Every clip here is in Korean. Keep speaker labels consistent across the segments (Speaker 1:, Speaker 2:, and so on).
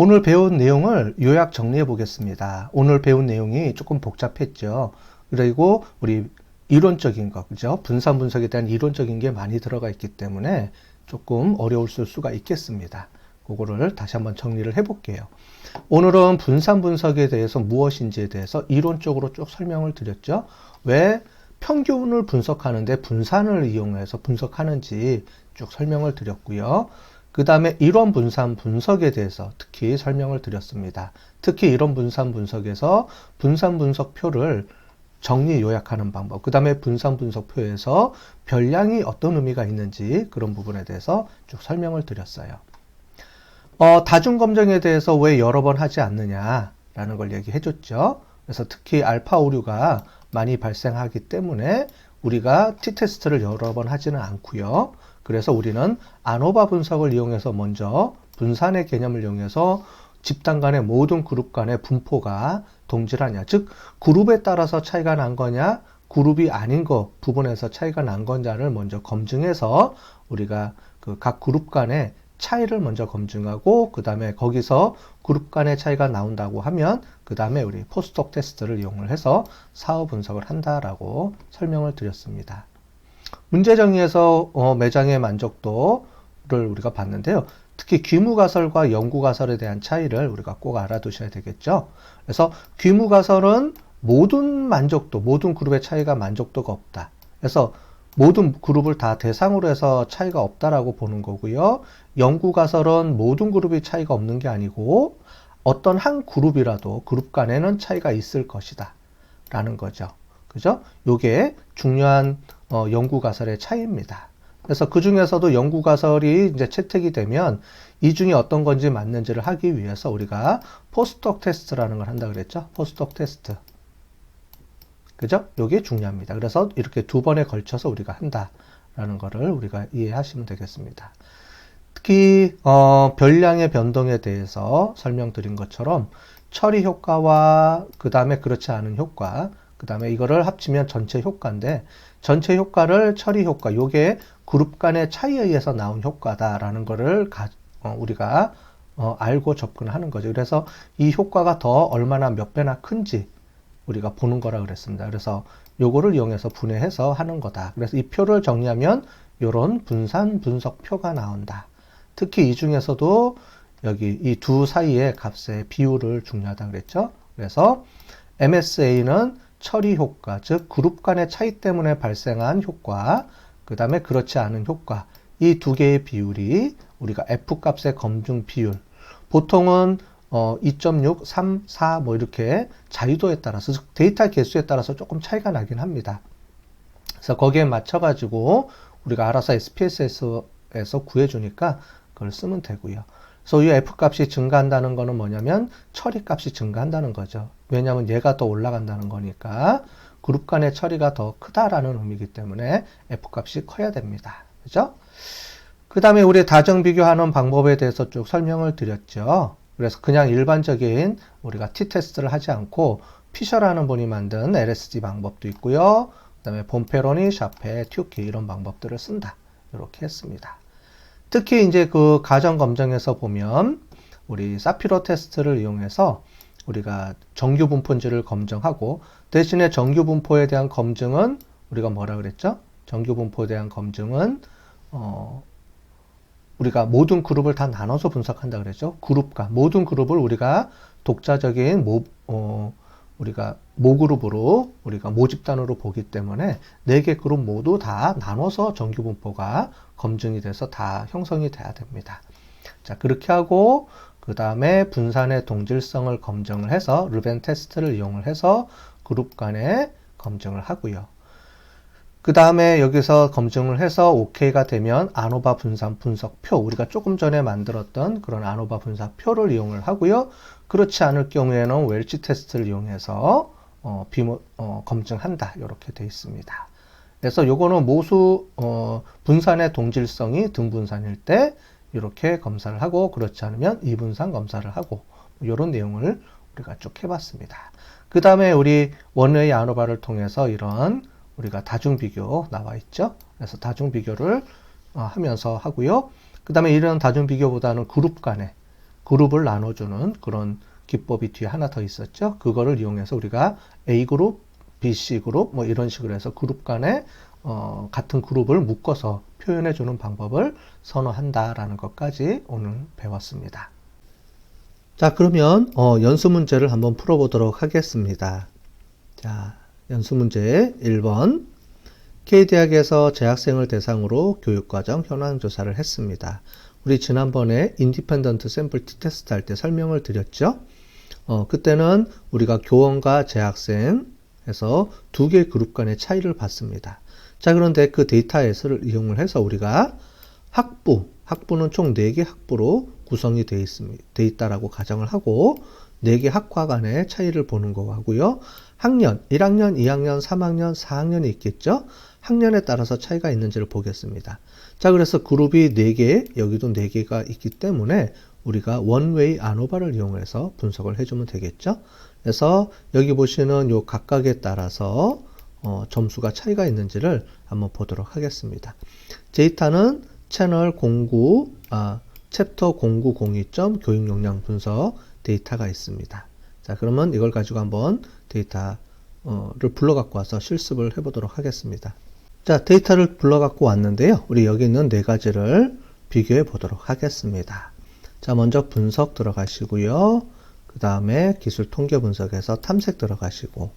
Speaker 1: 오늘 배운 내용을 요약 정리해 보겠습니다. 오늘 배운 내용이 조금 복잡했죠. 그리고 우리 이론적인 거, 그죠? 분산 분석에 대한 이론적인 게 많이 들어가 있기 때문에 조금 어려울 수가 있겠습니다. 그거를 다시 한번 정리를 해 볼게요. 오늘은 분산 분석에 대해서 무엇인지에 대해서 이론적으로 쭉 설명을 드렸죠. 왜 평균을 분석하는데 분산을 이용해서 분석하는지 쭉 설명을 드렸고요. 그 다음에 이론 분산 분석에 대해서 특히 설명을 드렸습니다. 특히 이론 분산 분석에서 분산 분석표를 정리 요약하는 방법, 그 다음에 분산 분석표에서 별량이 어떤 의미가 있는지 그런 부분에 대해서 쭉 설명을 드렸어요. 다중검정에 대해서 왜 여러 번 하지 않느냐라는 걸 얘기해 줬죠. 그래서 특히 알파 오류가 많이 발생하기 때문에 우리가 t-테스트를 여러 번 하지는 않고요. 그래서 우리는 아노바 분석을 이용해서 먼저 분산의 개념을 이용해서 집단 간의 모든 그룹 간의 분포가 동질하냐, 즉 그룹에 따라서 차이가 난 거냐, 그룹이 아닌 거 부분에서 차이가 난 거냐를 먼저 검증해서 우리가 그 각 그룹 간의 차이를 먼저 검증하고 그 다음에 거기서 그룹 간의 차이가 나온다고 하면 그 다음에 우리 포스트혹 테스트를 이용을 해서 사후 분석을 한다라고 설명을 드렸습니다. 문제 정리에서 매장의 만족도를 우리가 봤는데요. 특히 귀무가설과 영구가설에 대한 차이를 우리가 꼭 알아두셔야 되겠죠. 그래서 귀무가설은 모든 만족도, 모든 그룹의 차이가 만족도가 없다. 그래서 모든 그룹을 다 대상으로 해서 차이가 없다라고 보는 거고요. 영구가설은 모든 그룹이 차이가 없는 게 아니고 어떤 한 그룹이라도 그룹 간에는 차이가 있을 것이다 라는 거죠. 그죠? 요게 중요한 영구가설의 차이입니다. 그래서 그 중에서도 영구가설이 이제 채택이 되면 이 중에 어떤 건지 맞는지를 하기 위해서 우리가 포스트혹 테스트라는 걸 한다 그랬죠? 포스트혹 테스트. 그죠? 요게 중요합니다. 그래서 이렇게 두 번에 걸쳐서 우리가 한다라는 거를 우리가 이해하시면 되겠습니다. 특히 별량의 변동에 대해서 설명드린 것처럼 처리 효과와 그 다음에 그렇지 않은 효과, 그 다음에 이거를 합치면 전체 효과인데 전체 효과를 처리 효과, 요게 그룹 간의 차이에 의해서 나온 효과다라는 거를 우리가 알고 접근하는 거죠. 그래서 이 효과가 더 얼마나 몇 배나 큰지 우리가 보는 거라 그랬습니다. 그래서 요거를 이용해서 분해해서 하는 거다. 그래서 이 표를 정리하면 요런 분산 분석표가 나온다. 특히 이 중에서도 여기 이 두 사이의 값의 비율을 중요하다 그랬죠. 그래서 MSA는 처리 효과, 즉 그룹 간의 차이 때문에 발생한 효과, 그 다음에 그렇지 않은 효과, 이 두 개의 비율이 우리가 F값의 검증 비율, 보통은 2.6, 3, 4 뭐 이렇게 자유도에 따라서, 즉 데이터 개수에 따라서 조금 차이가 나긴 합니다. 그래서 거기에 맞춰가지고 우리가 알아서 SPSS에서 구해주니까 그걸 쓰면 되고요. 그래서 이 F값이 증가한다는 거는 뭐냐면 처리값이 증가한다는 거죠. 왜냐하면 얘가 더 올라간다는 거니까 그룹 간의 처리가 더 크다라는 의미이기 때문에 F값이 커야 됩니다. 그죠? 그 다음에 우리 다정 비교하는 방법에 대해서 쭉 설명을 드렸죠. 그래서 그냥 일반적인 우리가 t-테스트를 하지 않고 피셔라는 분이 만든 LSD 방법도 있고요. 그 다음에 본페로니, 샤페, 튜키 이런 방법들을 쓴다. 이렇게 했습니다. 특히 이제 그 가정 검정에서 보면 우리 사피로 테스트를 이용해서 우리가 정규 분포인지를 검증하고 대신에 정규 분포에 대한 검증은 우리가 뭐라 그랬죠? 정규 분포에 대한 검증은 우리가 모든 그룹을 다 나눠서 분석한다 그랬죠. 그룹과 모든 그룹을 우리가 독자적인 우리가 모그룹으로 우리가 모집단으로 보기 때문에 4개 그룹 모두 다 나눠서 정규 분포가 검증이 돼서 다 형성이 돼야 됩니다. 자, 그렇게 하고 그 다음에 분산의 동질성을 검증을 해서 르벤 테스트를 이용을 해서 그룹 간의 검증을 하고요. 그 다음에 여기서 검증을 해서 OK가 되면 아노바 분산 분석표, 우리가 조금 전에 만들었던 그런 아노바 분석표를 이용을 하고요. 그렇지 않을 경우에는 웰치 테스트를 이용해서 검증한다. 이렇게 되어 있습니다. 그래서 요거는 모수 분산의 동질성이 등분산일 때 이렇게 검사를 하고 그렇지 않으면 이분산 검사를 하고 이런 내용을 우리가 쭉 해봤습니다. 그 다음에 우리 원웨이 아노바를 통해서 이런 우리가 다중비교 나와 있죠. 그래서 다중비교를 하면서 하고요. 그 다음에 이런 다중비교보다는 그룹 그룹을 나눠주는 그런 기법이 뒤에 하나 더 있었죠. 그거를 이용해서 우리가 A그룹, BC그룹 뭐 이런 식으로 해서 그룹 간에 같은 그룹을 묶어서 표현해 주는 방법을 선호한다라는 것까지 오늘 배웠습니다. 자, 그러면 연수 문제를 한번 풀어보도록 하겠습니다. 자, 연수 문제 1번. K대학에서 재학생을 대상으로 교육과정 현황 조사를 했습니다. 우리 지난번에 인디펜던트 샘플 T테스트 할 때 설명을 드렸죠. 그때는 우리가 교원과 재학생 해서 두 개의 그룹 간의 차이를 봤습니다. 자, 그런데 그 데이터에서를 이용을 해서 우리가 학부는 총 4개 학부로 구성이 되어 있다라고 가정을 하고 4개 학과 간의 차이를 보는 거 하고요. 학년, 1학년, 2학년, 3학년, 4학년이 있겠죠? 학년에 따라서 차이가 있는지를 보겠습니다. 자, 그래서 그룹이 4개, 여기도 4개가 있기 때문에 우리가 원웨이 아노바를 이용해서 분석을 해주면 되겠죠? 그래서 여기 보시는 요 각각에 따라서 점수가 차이가 있는지를 한번 보도록 하겠습니다. 데이터는 채널 09, 챕터 0902점 교육 역량 분석 데이터가 있습니다. 자, 그러면 이걸 가지고 한번 데이터를 불러 갖고 와서 실습을 해보도록 하겠습니다. 자, 데이터를 불러 갖고 왔는데요. 우리 여기 있는 4가지를 비교해 보도록 하겠습니다. 자, 먼저 분석 들어가시고요. 그 다음에 기술 통계 분석에서 탐색 들어가시고,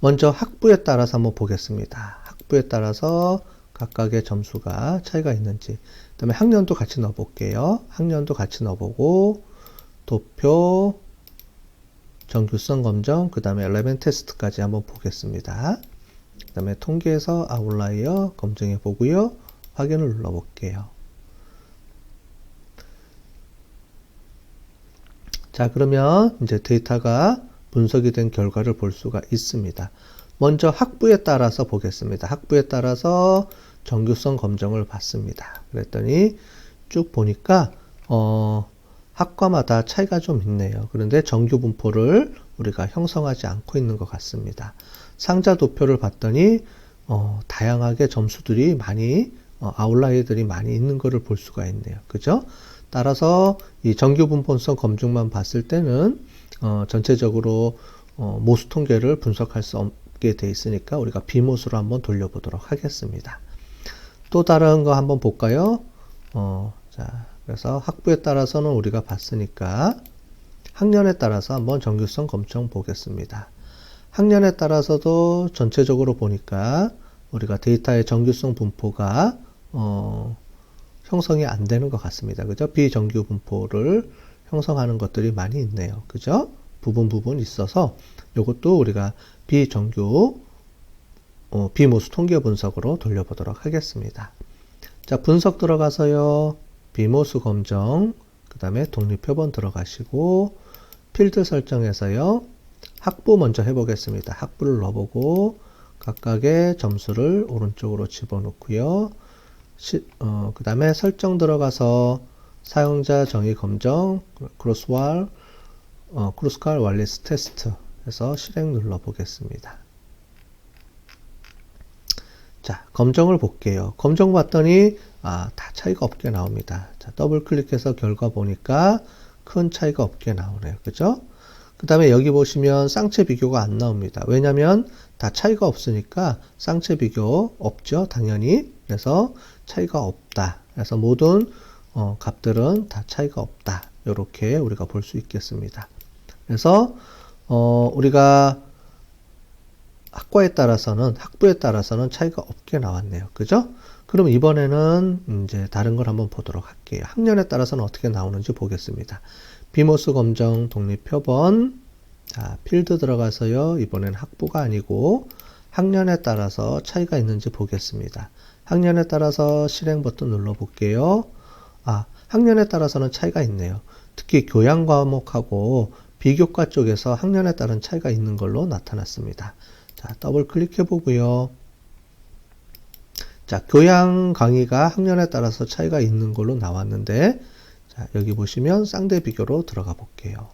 Speaker 1: 먼저 학부에 따라서 한번 보겠습니다. 학부에 따라서 각각의 점수가 차이가 있는지, 그 다음에 학년도 같이 넣어볼게요. 학년도 같이 넣어보고, 도표, 정규성 검정, 그 다음에 엘레멘 테스트까지 한번 보겠습니다. 그 다음에 통계에서 아웃라이어 검증해 보고요. 확인을 눌러볼게요. 자, 그러면 이제 데이터가 분석이 된 결과를 볼 수가 있습니다. 먼저 학부에 따라서 보겠습니다. 학부에 따라서 정규성 검정을 받습니다. 그랬더니 쭉 보니까 학과마다 차이가 좀 있네요. 그런데 정규 분포를 우리가 형성하지 않고 있는 것 같습니다. 상자 도표를 봤더니 다양하게 점수들이 많이 아웃라이어들이 많이 있는 것을 볼 수가 있네요. 그죠? 따라서 이 정규 분포성 검증만 봤을 때는 전체적으로 모수 통계를 분석할 수 없게 돼 있으니까 우리가 비모수로 한번 돌려보도록 하겠습니다. 또 다른 거 한번 볼까요? 자, 그래서 학부에 따라서는 우리가 봤으니까 학년에 따라서 한번 정규성 검증 보겠습니다. 학년에 따라서도 전체적으로 보니까 우리가 데이터의 정규성 분포가 형성이 안 되는 것 같습니다. 그죠? 비정규 분포를 형성하는 것들이 많이 있네요. 그죠? 부분 있어서 이것도 우리가 비정규 비모수 통계 분석으로 돌려보도록 하겠습니다. 자, 분석 들어가서요. 비모수 검정, 그 다음에 독립표본 들어가시고 필드 설정에서요. 학부 먼저 해보겠습니다. 학부를 넣어보고 각각의 점수를 오른쪽으로 집어넣고요. 그 다음에 설정 들어가서 사용자 정의 검정, 크로스칼 와일리스 테스트 해서 실행 눌러보겠습니다. 자, 검정을 볼게요. 검정 봤더니 다 차이가 없게 나옵니다. 자, 더블 클릭해서 결과 보니까 큰 차이가 없게 나오네요. 그죠? 그 다음에 여기 보시면 쌍체 비교가 안 나옵니다. 왜냐면 다 차이가 없으니까 쌍체 비교 없죠. 당연히. 그래서 차이가 없다. 그래서 모든 값들은 다 차이가 없다. 이렇게 우리가 볼 수 있겠습니다. 그래서 우리가 학부에 따라서는 차이가 없게 나왔네요. 그죠? 그럼 이번에는 이제 다른 걸 한번 보도록 할게요. 학년에 따라서는 어떻게 나오는지 보겠습니다. 비모수 검정 독립표본, 자, 필드 들어가서요. 이번엔 학부가 아니고 학년에 따라서 차이가 있는지 보겠습니다. 학년에 따라서 실행 버튼 눌러볼게요. 학년에 따라서는 차이가 있네요. 특히 교양 과목하고 비교과 쪽에서 학년에 따른 차이가 있는 걸로 나타났습니다. 자, 더블 클릭해 보고요. 자, 교양 강의가 학년에 따라서 차이가 있는 걸로 나왔는데, 자, 여기 보시면 쌍대 비교로 들어가 볼게요.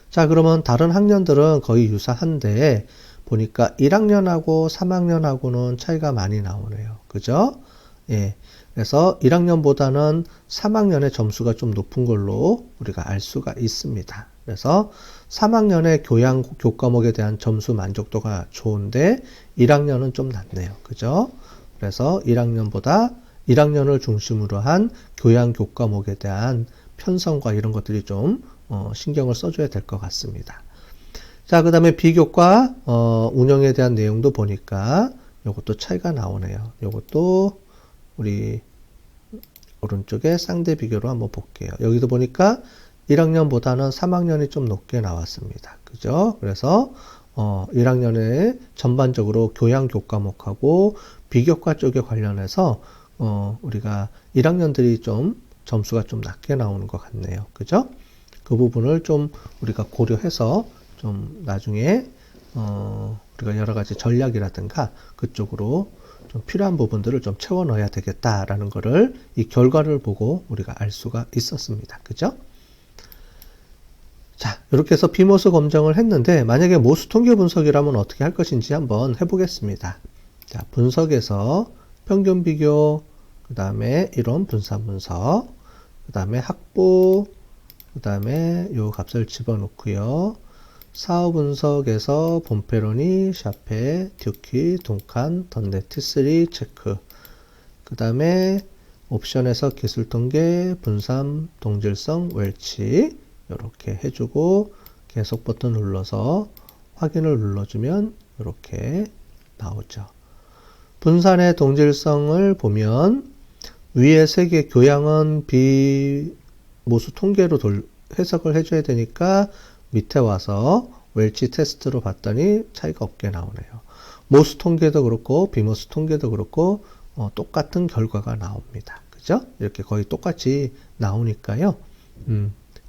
Speaker 1: 자, 그러면 다른 학년들은 거의 유사한데, 보니까 1학년하고 3학년하고는 차이가 많이 나오네요. 그죠? 예. 그래서 1학년보다는 3학년의 점수가 좀 높은 걸로 우리가 알 수가 있습니다. 그래서 3학년의 교양 교과목에 대한 점수 만족도가 좋은데 1학년은 좀 낮네요. 그죠? 그래서 1학년을 중심으로 한 교양 교과목에 대한 편성과 이런 것들이 좀 신경을 써줘야 될 것 같습니다. 자, 그 다음에 비교과 운영에 대한 내용도 보니까 요것도 차이가 나오네요. 요것도 우리 오른쪽에 쌍대 비교로 한번 볼게요. 여기도 보니까 1학년보다는 3학년이 좀 높게 나왔습니다. 그죠? 그래서 1학년에 전반적으로 교양 교과목하고 비교과 쪽에 관련해서 우리가 1학년들이 좀 점수가 좀 낮게 나오는 것 같네요. 그죠? 그 부분을 좀 우리가 고려해서 좀 나중에 우리가 여러 가지 전략이라든가 그쪽으로 좀 필요한 부분들을 좀 채워 넣어야 되겠다라는 거를 이 결과를 보고 우리가 알 수가 있었습니다. 그죠? 자, 이렇게 해서 비모스 검정을 했는데 만약에 모수 통계 분석이라면 어떻게 할 것인지 한번 해보겠습니다. 자, 분석에서 평균 비교, 그 다음에 이론 분산 분석, 그 다음에 확보, 그 다음에 요 값을 집어넣고요. 사후 분석에서 본페로니, 샤페, 듀키, 동칸, 던네 T3 체크. 그 다음에 옵션에서 기술통계, 분산, 동질성, 웰치 이렇게 해주고 계속 버튼 눌러서 확인을 눌러주면 이렇게 나오죠. 분산의 동질성을 보면 위에 세 개 교양은 비모수 통계로 해석을 해줘야 되니까 밑에 와서 웰치 테스트로 봤더니 차이가 없게 나오네요. 모수 통계도 그렇고 비모수 통계도 그렇고 똑같은 결과가 나옵니다. 그죠? 이렇게 거의 똑같이 나오니까요.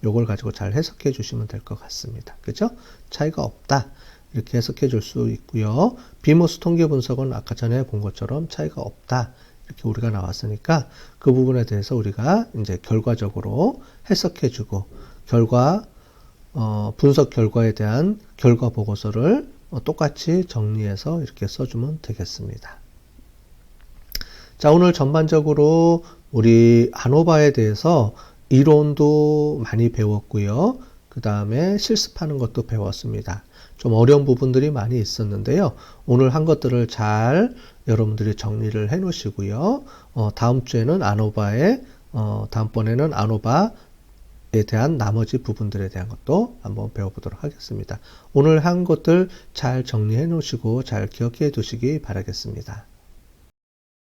Speaker 1: 요걸 가지고 잘 해석해 주시면 될 것 같습니다. 그죠? 차이가 없다. 이렇게 해석해 줄 수 있고요. 비모수 통계 분석은 아까 전에 본 것처럼 차이가 없다. 이렇게 우리가 나왔으니까 그 부분에 대해서 우리가 이제 결과적으로 해석해 주고 분석 결과에 대한 결과 보고서를 똑같이 정리해서 이렇게 써주면 되겠습니다. 자, 오늘 전반적으로 우리 아노바에 대해서 이론도 많이 배웠고요. 그 다음에 실습하는 것도 배웠습니다. 좀 어려운 부분들이 많이 있었는데요. 오늘 한 것들을 잘 여러분들이 정리를 해 놓으시고요. 다음번에는 아노바에 대한 나머지 부분들에 대한 것도 한번 배워보도록 하겠습니다. 오늘 한 것들 잘 정리해 놓으시고 잘 기억해 두시기 바라겠습니다.